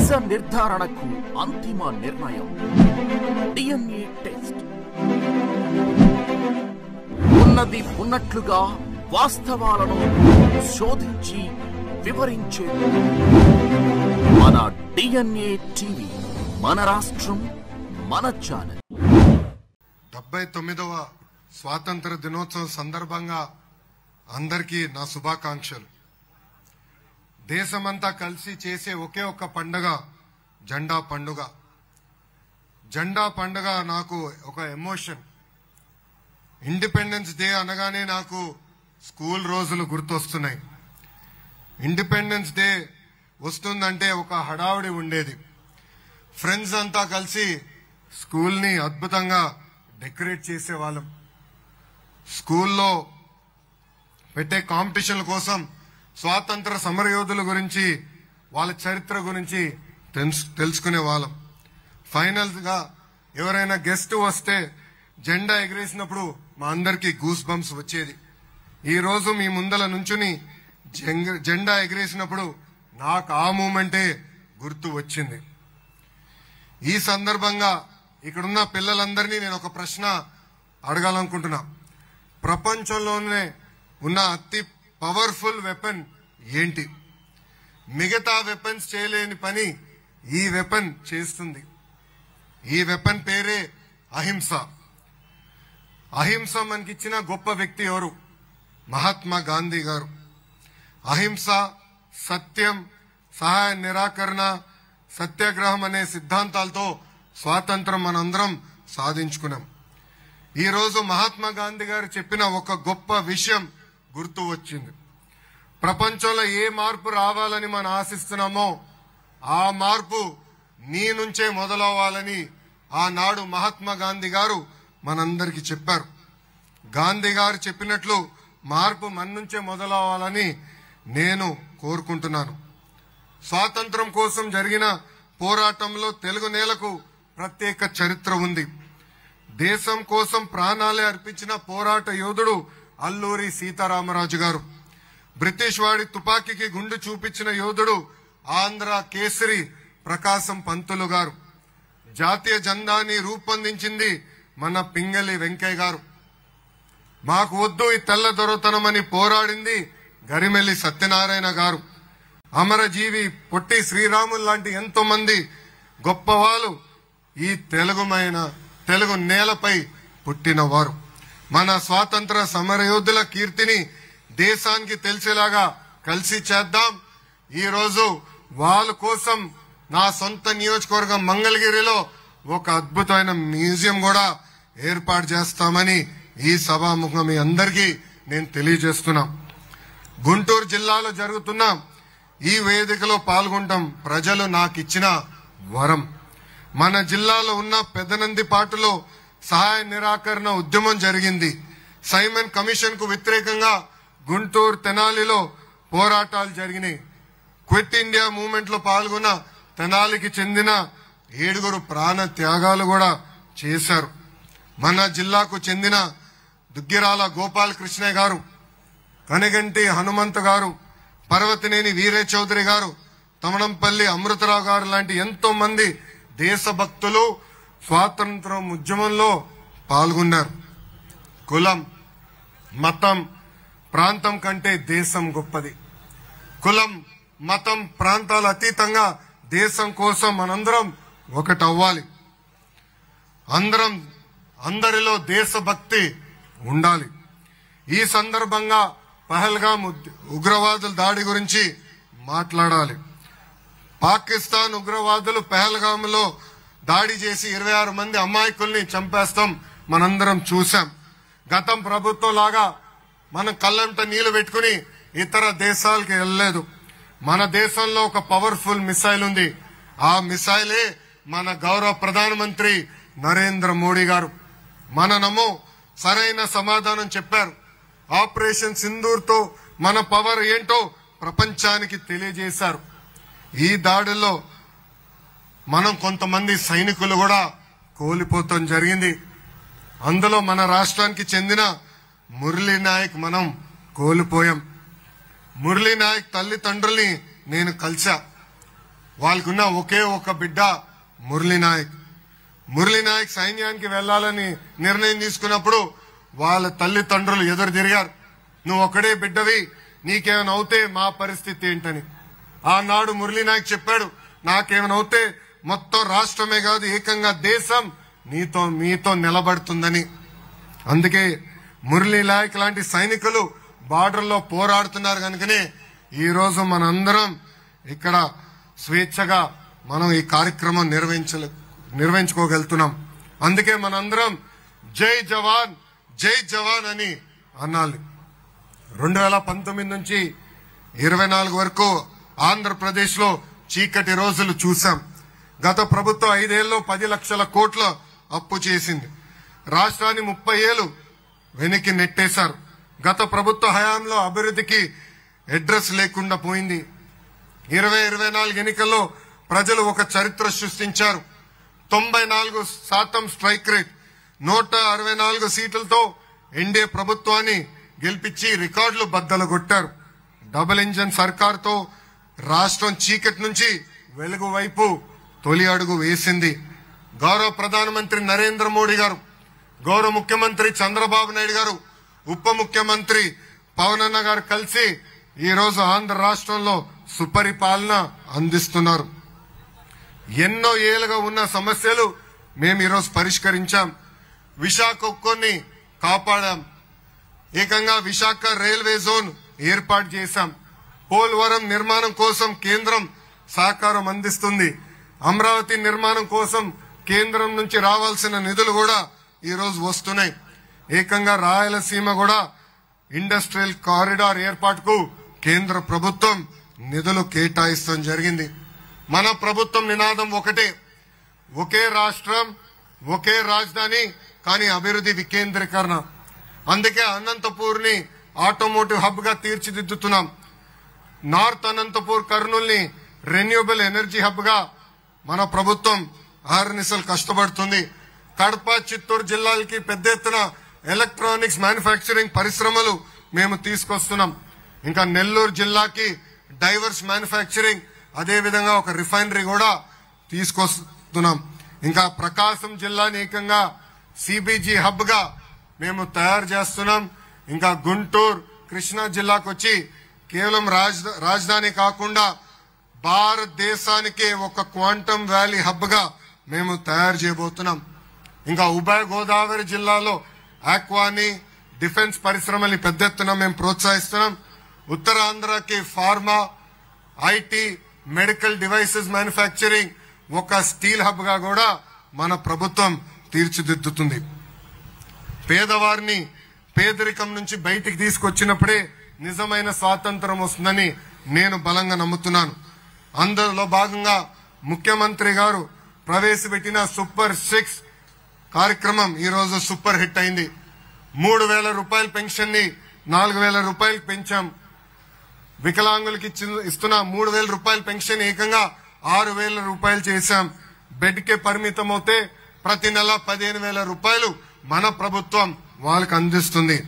నిజ నిర్ధారణకు అంతిమ నిర్ణయం డిఎన్ఏ టెస్ట్. ఉన్నది ఉన్నట్లుగా వాస్తవాలను శోధించి వివరించే మన డిఎన్ఏ టీవీ, మన రాష్ట్రం, మన ఛానల్. 79వ స్వాతంత్ర దినోత్సవం సందర్భంగా అందరికీ నా శుభాకాంక్షలు. దేశమంతా కలిసి చేసే ఒకే ఒక్క పండుగ జెండా పండుగ. జెండా పండుగ నాకు ఒక ఎమోషన్. ఇండిపెండెన్స్ డే అనగానే నాకు స్కూల్ రోజులు గుర్తొస్తున్నాయి. ఇండిపెండెన్స్ డే వస్తుందంటే ఒక హడావుడి ఉండేది. ఫ్రెండ్స్ అంతా కలిసి స్కూల్ని అద్భుతంగా డెకరేట్ చేసేవాళ్ళం. స్కూల్లో పెట్టే కాంపిటీషన్ల కోసం స్వాతంత్ర సమరయోధుల గురించి, వాళ్ళ చరిత్ర గురించి తెలుసుకునే వాళ్ళం. ఫైనల్ గా ఎవరైనా గెస్ట్ వస్తే జెండా ఎగరేసినప్పుడు మా అందరికీ గూస్ బంప్స్ వచ్చేది. ఈ రోజు మీ ముందల నుంచుని జెండా ఎగరేసినప్పుడు నాకు ఆ మూమెంటే గుర్తు వచ్చింది. ఈ సందర్భంగా ఇక్కడున్న పిల్లలందరినీ నేను ఒక ప్రశ్న అడగాలనుకుంటున్నా. ప్రపంచంలోనే ఉన్న అతి పవర్ఫుల్ వెపన్ ఏంటి? మిగతా వెపన్స్ చేయలేని పని ఈ వెపన్ చేస్తుంది. ఈ వెపన్ పేరే అహింస. అహింస మనకిచ్చిన గొప్ప వ్యక్తి ఎవరు? మహాత్మా గాంధీ గారు. అహింస, సత్యం, సహాయ నిరాకరణ, సత్యాగ్రహం అనే సిద్ధాంతాలతో స్వాతంత్రం మనందరం సాధించుకున్నాం. ఈ రోజు మహాత్మా గాంధీ గారు చెప్పిన ఒక గొప్ప విషయం గుర్తు వచ్చింది. ప్రపంచంలో ఏ మార్పు రావాలని మనం ఆశిస్తున్నామో ఆ మార్పు నీ నుంచే మొదలవ్వాలని ఆనాడు మహాత్మా గాంధీ గారు మనందరికీ చెప్పారు. గాంధీ గారు చెప్పినట్లు మార్పు మన నుంచే మొదలవ్వాలని నేను కోరుకుంటున్నాను. స్వాతంత్రం కోసం జరిగిన పోరాటంలో తెలుగు నేలకు ప్రత్యేక చరిత్ర ఉంది. దేశం కోసం ప్రాణాలే అర్పించిన పోరాట యోధుడు అల్లూరి సీతారామరాజు గారు. బ్రిటిష్ వాడి తుపాకీకి గుండు చూపించిన యోధుడు ఆంధ్ర కేసరి ప్రకాశం పంతులు గారు. జాతీయ జెండాని రూపొందించింది మన పింగళి వెంకయ్య గారు. మాకు వద్దు ఈ తెల్ల దొరతనమని పోరాడింది గరిమెల్లి సత్యనారాయణ గారు. అమరజీవి పొట్టి శ్రీరాములు లాంటి ఎంతో మంది గొప్పవాళ్ళు ఈ తెలుగు నేలపై పుట్టినవారు. మన స్వాతంత్ర సమరయోధుల కీర్తిని దేశానికి తెలిసేలాగా కలిసి చేద్దాం. ఈ రోజు వాళ్ళ కోసం నా సొంత నియోజకవర్గం మంగళగిరిలో ఒక అద్భుతమైన మ్యూజియం కూడా ఏర్పాటు చేస్తామని ఈ సభాముఖంగా మీ అందరికీ నేను తెలియజేస్తున్నా. గుంటూరు జిల్లాలో జరుగుతున్న ఈ వేదికలో పాల్గొనడం ప్రజలు నాకు ఇచ్చిన వరం. మన జిల్లాలో ఉన్న పెదనందిపాటులో సహాయ నిరాకరణ ఉద్యమం జరిగింది. సైమన్ కమిషన్ కు వ్యతిరేకంగా గుంటూరు తెనాలిలో పోరాటాలు జరిగినాయి. క్విట్ ఇండియా మూవ్మెంట్ లో పాల్గొన్న తెనాలికి చెందిన 7 ప్రాణ త్యాగాలు కూడా చేశారు. మన జిల్లాకు చెందిన దుగ్గిరాల గోపాలకృష్ణయ్య గారు, కనిగంటి హనుమంతు గారు, పర్వతినేని వీరే చౌదరి గారు, తమణంపల్లి అమృతరావు గారు లాంటి ఎంతో మంది దేశభక్తులు స్వాతంత్రం ఉద్యమంలో పాల్గొన్నారు. కులం, మతం, ప్రాంతం కంటే దేశం గొప్పది. కులం, మతం, ప్రాంతాల అతీతంగా దేశం కోసం మనందరం ఒకటవ్వాలి. అందరిలో దేశభక్తి ఉండాలి. ఈ సందర్భంగా పహల్గాం ఉగ్రవాదుల దాడి గురించి మాట్లాడాలి. పాకిస్తాన్ ఉగ్రవాదులు పహల్గాంలో దాడి చేసి 26 మంది అమాయకుల్ని చంపేస్తాం మనందరం చూసాం. గతం ప్రభుత్వం లాగా మనం కళ్ళంట నీళ్లు పెట్టుకుని ఇతర దేశాలకు వెళ్ళలేదు. మన దేశంలో ఒక పవర్ఫుల్ మిసైల్ ఉంది. ఆ మిసైలే మన గౌరవ ప్రధానమంత్రి నరేంద్ర మోడీ గారు. మనము సరైన సమాధానం చెప్పారు. ఆపరేషన్ సింధూర్ తో మన పవర్ ఏంటో ప్రపంచానికి తెలియజేశారు. ఈ దాడిలో మనం కొంతమంది సైనికులు కూడా కోల్పోవడం జరిగింది. అందులో మన రాష్ట్రానికి చెందిన మురళీ నాయక్ మనం కోల్పోయాం. మురళీ నాయక్ తల్లిదండ్రుల్ని నేను కలిసా. వాళ్ళకున్న ఒకే ఒక బిడ్డ మురళీ నాయక్. మురళీ నాయక్ సైన్యానికి వెళ్లాలని నిర్ణయం తీసుకున్నప్పుడు వాళ్ళ తల్లిదండ్రులు ఎదురు తిరిగారు. నువ్వు ఒక్కడే బిడ్డవి, నీకేమైనా అవుతే మా పరిస్థితి ఏంటని. ఆనాడు మురళీ నాయక్ చెప్పాడు, నాకేమైనా అవుతే మొత్తం రాష్ట్రమే కాదు ఏకంగా దేశం మీతో నిలబడుతుందని. అందుకే మురళీ నాయక్ లాంటి సైనికులు బార్డర్లో పోరాడుతున్నారు కనుకనే ఈ రోజు మనందరం ఇక్కడ స్వేచ్ఛగా మనం ఈ కార్యక్రమం నిర్వహించుకోగలుగుతున్నాం. అందుకే మనందరం జై జవాన్ జై జవాన్ అని అనాలి. 2019 నుంచి 24 వరకు ఆంధ్రప్రదేశ్ లో చీకటి రోజులు చూశాం. గత ప్రభుత్వం 5 ఏళ్లలో 10 లక్షల కోట్ల అప్పు చేసింది. రాష్ట్రాన్ని 30 ఏళ్లు వెనక్కి నెట్టేశారు. గత ప్రభుత్వ హయాంలో అభివృద్ధికి అడ్రస్ లేకుండా పోయింది. 2024 ఎన్నికల్లో ప్రజలు ఒక చరిత్ర సృష్టించారు. 94% స్ట్రైక్ రేట్, 164 సీట్లతో ఎన్డీఏ ప్రభుత్వాన్ని గెలిపించి రికార్డులు బద్దలు కొట్టారు. డబుల్ ఇంజన్ సర్కార్తో రాష్ట్రం చీకటి నుంచి వెలుగు వైపు తొలి అడుగు వేసింది. గౌరవ ప్రధానమంత్రి నరేంద్ర మోడీ గారు, గౌరవ ముఖ్యమంత్రి చంద్రబాబు నాయుడు గారు, ఉప ముఖ్యమంత్రి పవన్ అన్న గారు కలిసి ఈ రోజు ఆంధ్ర రాష్ట్రంలో సుపరిపాలన అందిస్తున్నారు. ఎన్నో ఏళ్లుగా ఉన్న సమస్యలు మేము ఈరోజు పరిష్కరించాం. విశాఖ ఉక్కుని కాపాడాం. ఏకంగా విశాఖ రైల్వే జోన్ ఏర్పాటు చేశాం. పోలవరం నిర్మాణం కోసం కేంద్రం సహకారం అందిస్తుంది. అమరావతి నిర్మాణం కోసం కేంద్రం నుంచి రావాల్సిన నిధులు కూడా ఈ రోజు వస్తున్నాయి. ఏకంగా రాయలసీమ కూడా ఇండస్ట్రియల్ కారిడార్ ఏర్పాటుకు కేంద్ర ప్రభుత్వం నిధులు కేటాయిస్తాం జరిగింది. మన ప్రభుత్వం నినాదం ఒకటే, ఒకే రాష్ట్రం ఒకే రాజధాని కానీ అభివృద్ధి వికేంద్రీకరణ. అందుకే అనంతపూర్ ని ఆటోమోటివ్ హబ్ గా తీర్చిదిద్దుతున్నాం. నార్త్ అనంతపూర్ కర్నూలు ని రెన్యూబుల్ ఎనర్జీ హబ్ గా మన ప్రభుత్వం ఆర్నిసలు కష్టపడుతుంది. కడప చిత్తూరు జిల్లాలకి పెద్ద ఎత్తున ఎలక్ట్రానిక్స్ మ్యానుఫ్యాక్చరింగ్ పరిశ్రమలు మేము తీసుకొస్తున్నాం. ఇంకా నెల్లూరు జిల్లాకి డైవర్స్ మ్యానుఫ్యాక్చరింగ్, అదేవిధంగా ఒక రిఫైనరీ కూడా తీసుకొస్తున్నాం. ఇంకా ప్రకాశం జిల్లాని ఏకంగా సిబిజీ హబ్ గా మేము తయారు చేస్తున్నాం. ఇంకా గుంటూరు కృష్ణా జిల్లాకు వచ్చి కేవలం రాజధాని కాకుండా భారతదేశానికి ఒక క్వాంటమ్ వ్యాలీ హబ్ గా మేము తయారు చేయబోతున్నాం. ఇంకా ఉభయ గోదావరి జిల్లాలో ఆక్వాని, డిఫెన్స్ పరిశ్రమల్ని పెద్ద ఎత్తున మేము ప్రోత్సహిస్తున్నాం. ఉత్తరాంధ్రకి pharma, IT, medical devices manufacturing, ఒక స్టీల్ హబ్ గా కూడా మన ప్రభుత్వం తీర్చిదిద్దుతుంది. పేదవారిని పేదరికం నుంచి బయటికి తీసుకొచ్చినప్పుడే నిజమైన స్వాతంత్రం వస్తుందని నేను బలంగా నమ్ముతున్నాను. అందులో భాగంగా ముఖ్యమంత్రి గారు ప్రవేశపెట్టిన సూపర్ 6 కార్యక్రమం ఈ రోజు సూపర్ హిట్ అయింది. 3,000 రూపాయల పెన్షన్ ని 4,000 రూపాయలు పెంచాం. వికలాంగులకి ఇస్తున్న 3,000 రూపాయల పెన్షన్ ఏకంగా 6,000 రూపాయలు చేశాం. బెడ్ కే పరిమితం అవుతే ప్రతి నెల 15,000 రూపాయలు మన ప్రభుత్వం వాళ్ళకి అందిస్తుంది.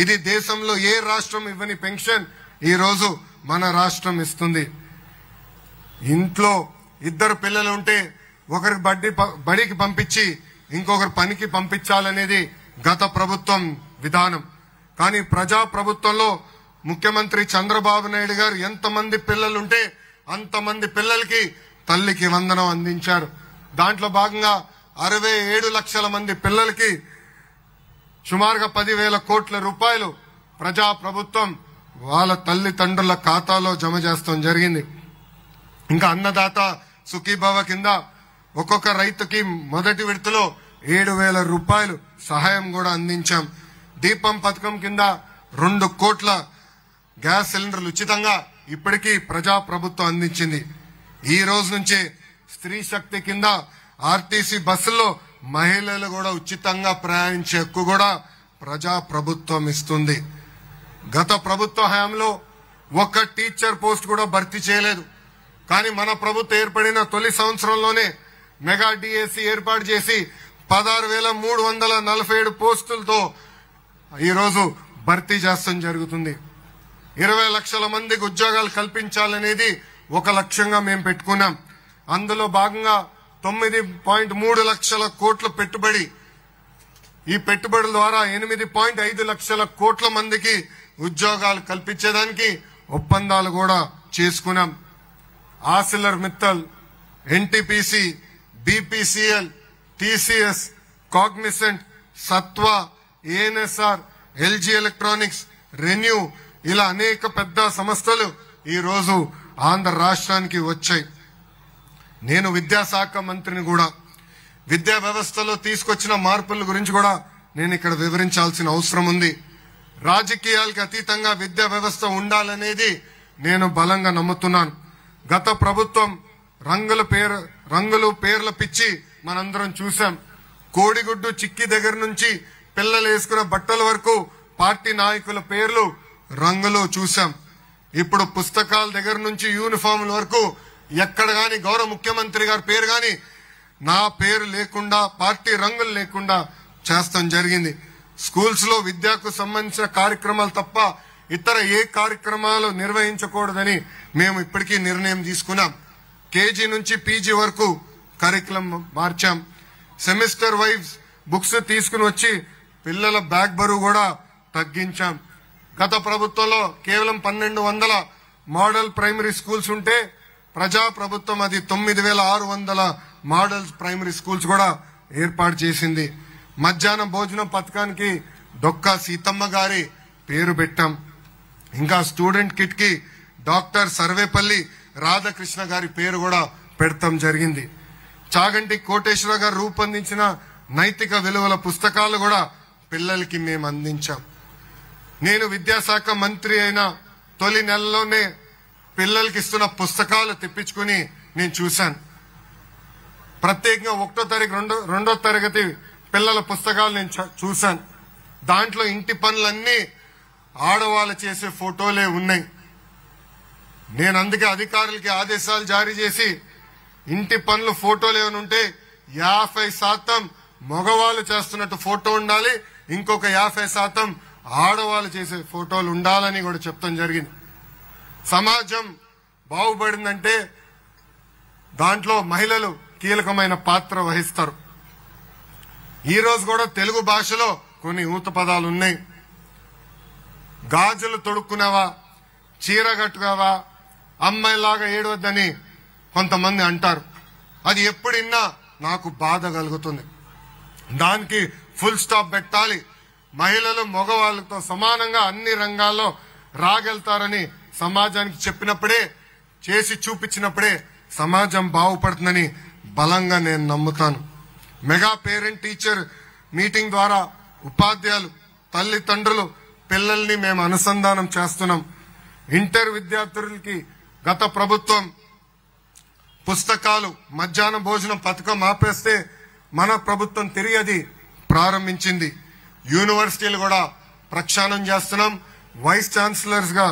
ఇది దేశంలో ఏ రాష్ట్రం ఇవ్వని పెన్షన్ ఈ రోజు మన రాష్ట్రం ఇస్తుంది. ఇంట్లో 2 పిల్లలు ఉంటే ఒకరికి బడికి పంపించి ఇంకొకరు పనికి పంపించాలనేది గత ప్రభుత్వం విధానం. కానీ ప్రజా ప్రభుత్వంలో ముఖ్యమంత్రి చంద్రబాబు నాయుడు గారు ఎంతమంది పిల్లలుంటే అంతమంది పిల్లలకి తల్లికి వందనం అందించారు. దాంట్లో భాగంగా 67 లక్షల మంది పిల్లలకి సుమారుగా 10,000 కోట్ల రూపాయలు ప్రజా ప్రభుత్వం వాళ్ళ తల్లిదండ్రుల ఖాతాలో జమ చేస్తాం జరిగింది. ఇంకా అన్నదాత సుఖీభవ కింద ఒక్కొక్క రైతుకి మొదటి విడతలో 7,000 రూపాయలు సహాయం కూడా అందించాం. దీపం పథకం కింద 2 కోట్ల గ్యాస్ సిలిండర్లు ఉచితంగా ఇప్పటికీ ప్రజా ప్రభుత్వం అందించింది. ఈ రోజు నుంచే స్త్రీ శక్తి కింద ఆర్టీసీ బస్సుల్లో మహిళలు కూడా ఉచితంగా ప్రయాణించే హక్కు కూడా ప్రజా ప్రభుత్వం ఇస్తుంది. గత ప్రభుత్వ హయాంలో ఒక్క టీచర్ పోస్ట్ కూడా భర్తీ చేయలేదు. కానీ మన ప్రభుత్వం ఏర్పడిన తొలి సంవత్సరంలోనే మెగా డిఎస్సి ఏర్పాటు చేసి 16,347 పోస్టులతో ఈరోజు భర్తీ చేస్తాం జరుగుతుంది. 20 లక్షల మందికి ఉద్యోగాలు కల్పించాలనేది ఒక లక్ష్యంగా మేము పెట్టుకున్నాం. అందులో భాగంగా 9.3 లక్షల కోట్ల పెట్టుబడి. ఈ పెట్టుబడుల ద్వారా 8.5 లక్షల కోట్ల మందికి ఉద్యోగాలు కల్పించేదానికి ఒప్పందాలు కూడా చేసుకున్నాం. Arcelor Mittal, NTPC, BPCL, TCS, Cognizant, Sattva, ANSR, LG electronics, renew ఇలా అనేక పెద్ద సంస్థలు ఈ రోజు ఆంధ్ర రాష్ట్రానికి వచ్చాయి. నేను విద్యాశాఖ మంత్రిని కూడా. విద్యా వ్యవస్థలో తీసుకొచ్చిన మార్పుల గురించి కూడా నేను ఇక్కడ వివరించాల్సిన అవసరం ఉంది. రాజకీయాలకు అతీతంగా విద్యా వ్యవస్థ ఉండాలనేది నేను బలంగా నమ్ముతున్నాను. గత ప్రభుత్వం రంగులు పేర్ల పిచ్చి మనందరం చూసాం. కోడిగుడ్డు చిక్కి దగ్గర నుంచి పిల్లలు వేసుకున్న బట్టల వరకు పార్టీ నాయకుల పేర్లు రంగులు చూసాం. ఇప్పుడు పుస్తకాల దగ్గర నుంచి యూనిఫామ్ల వరకు ఎక్కడ గాని గౌరవ ముఖ్యమంత్రి గారి పేరు గాని నా పేరు లేకుండా, పార్టీ రంగులు లేకుండా చేస్తాం జరిగింది. స్కూల్స్ లో విద్యకు సంబంధించిన కార్యక్రమాలు తప్ప ఇతర ఏ కార్యక్రమాలు నిర్వహించకూడదని మేము ఇప్పటికీ నిర్ణయం తీసుకున్నాం. కేజీ నుంచి పీజీ వరకు కరికులం మార్చాం. సెమిస్టర్ వైజ్ బుక్స్ తీసుకుని వచ్చి పిల్లల బ్యాగ్ బరువు కూడా తగ్గించాం. గత ప్రభుత్వంలో కేవలం 1200 మోడల్ ప్రైమరీ స్కూల్స్ ఉంటే ప్రజా ప్రభుత్వం అది 9600 మోడల్ ప్రైమరీ స్కూల్స్ కూడా ఏర్పాటు చేసింది. మధ్యాహ్న భోజనం పథకానికి డొక్కా సీతమ్మ గారి పేరు పెట్టాం. ఇంకా స్టూడెంట్ కిట్ కి డాక్టర్ సర్వేపల్లి రాధాకృష్ణ గారి పేరు కూడా పెడతాం జరిగింది. చాగంటి కోటేశ్వర గారు రూపొందించిన నైతిక విలువల పుస్తకాలు కూడా పిల్లలకి మేము అందించాం. నేను విద్యాశాఖ మంత్రి అయిన తొలి నెలలోనే పిల్లలకి ఇస్తున్న పుస్తకాలు తెప్పించుకుని నేను చూశాను. ప్రత్యేకంగా 1వ తారీఖు 2వ తరగతి పిల్లల పుస్తకాలు నేను చూశాను. దాంట్లో ఇంటి పనులన్నీ ఆడవాళ్ళు చేసే ఫోటోలే ఉన్నాయి. నేను అందుకే అధికారులకి ఆదేశాలు జారీ చేసి ఇంటి పనులు ఫోటోలు ఏమైనా ఉంటే 50% మగవాళ్ళు చేస్తున్నట్టు ఫోటో ఉండాలి, ఇంకొక 50% ఆడవాళ్ళు చేసే ఫోటోలు ఉండాలని కూడా చెప్తాం జరిగింది. సమాజం బాగుపడిందంటే దాంట్లో మహిళలు కీలకమైన పాత్ర వహిస్తారు. ఈ రోజు కూడా తెలుగు భాషలో కొన్ని ఊత పదాలు ఉన్నాయి. గాజులు తొడుక్కునేవా, చీర కట్టుకోవా, అమ్మాయిలాగా ఏడవద్దని కొంతమంది అంటారు. అది ఎప్పుడిన్నా నాకు బాధ కలుగుతుంది. దానికి ఫుల్ స్టాప్ పెట్టాలి. మహిళలు మగవాళ్ళతో సమానంగా అన్ని రంగాల్లో రాగలుగుతారని సమాజానికి చెప్పినప్పుడే, చేసి చూపించినప్పుడే సమాజం బాగుపడుతుందని బలంగా నేను నమ్ముతాను. మెగా పేరెంట్ టీచర్ మీటింగ్ ద్వారా ఉపాధ్యాయులు, తల్లిదండ్రులు, పిల్లల్ని మేము అనుసంధానం చేస్తున్నాం. ఇంటర్ విద్యార్థులకి గత ప్రభుత్వం పుస్తకాలు, మధ్యాహ్న భోజనం పథకం ఆపేస్తే మన ప్రభుత్వం తిరిగి అది ప్రారంభించింది. యూనివర్సిటీలు కూడా ప్రక్షాళన చేస్తున్నాం. వైస్ ఛాన్సలర్స్ గా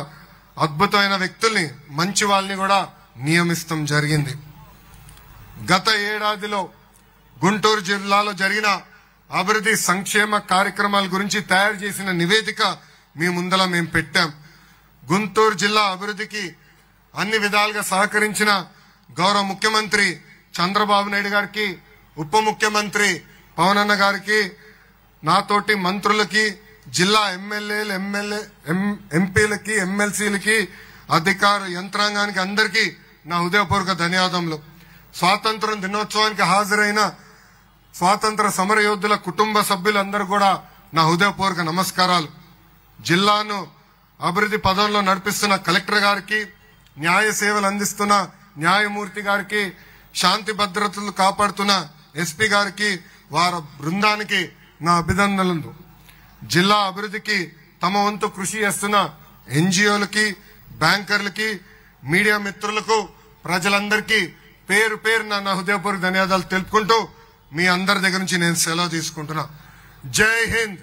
అద్భుతమైన వ్యక్తుల్ని, మంచి వాళ్ళని కూడా నియమిస్తాం జరిగింది. గత ఏడాదిలో గుంటూరు జిల్లాలో జరిగిన అభివృద్ధి సంక్షేమ కార్యక్రమాల గురించి తయారు చేసిన నివేదిక మీ ముందల మేము పెట్టాం. గుంటూరు జిల్లా అభివృద్ధికి అన్ని విధాలుగా సహకరించిన గౌరవ ముఖ్యమంత్రి చంద్రబాబు నాయుడు గారికి, ఉప ముఖ్యమంత్రి పవన్ అన్న గారికి, నాతోటి మంత్రులకి, జిల్లా ఎమ్మెల్యేలు, ఎంపీలకి, ఎమ్మెల్సీలకి, అధికార యంత్రాంగానికి అందరికీ నా హృదయపూర్వక ధన్యవాదములు. స్వాతంత్ర దినోత్సవానికి హాజరైన స్వాతంత్ర సమర యోధుల కుటుంబ సభ్యులందరూ కూడా నా హృదయపూర్వక నమస్కారాలు. జిల్లాను అభివృద్ధి పదంలో నడిపిస్తున్న కలెక్టర్ గారికి, న్యాయ సేవలు అందిస్తున్న న్యాయమూర్తి గారికి, శాంతి భద్రతలు కాపాడుతున్న ఎస్పీ గారికి, వారి బృందానికి నా అభినందనలు. జిల్లా అభివృద్ధికి తమ వంతు కృషి చేస్తున్న ఎన్జిఓలకి, బ్యాంకర్లకి, మీడియా మిత్రులకు, ప్రజలందరికీ పేరు పేరు నా హృదయపూర్వక ధన్యవాదాలు తెలుపుకుంటూ మీ అందరి దగ్గర నుంచి నేను సెలవు తీసుకుంటున్నా. జై హింద్.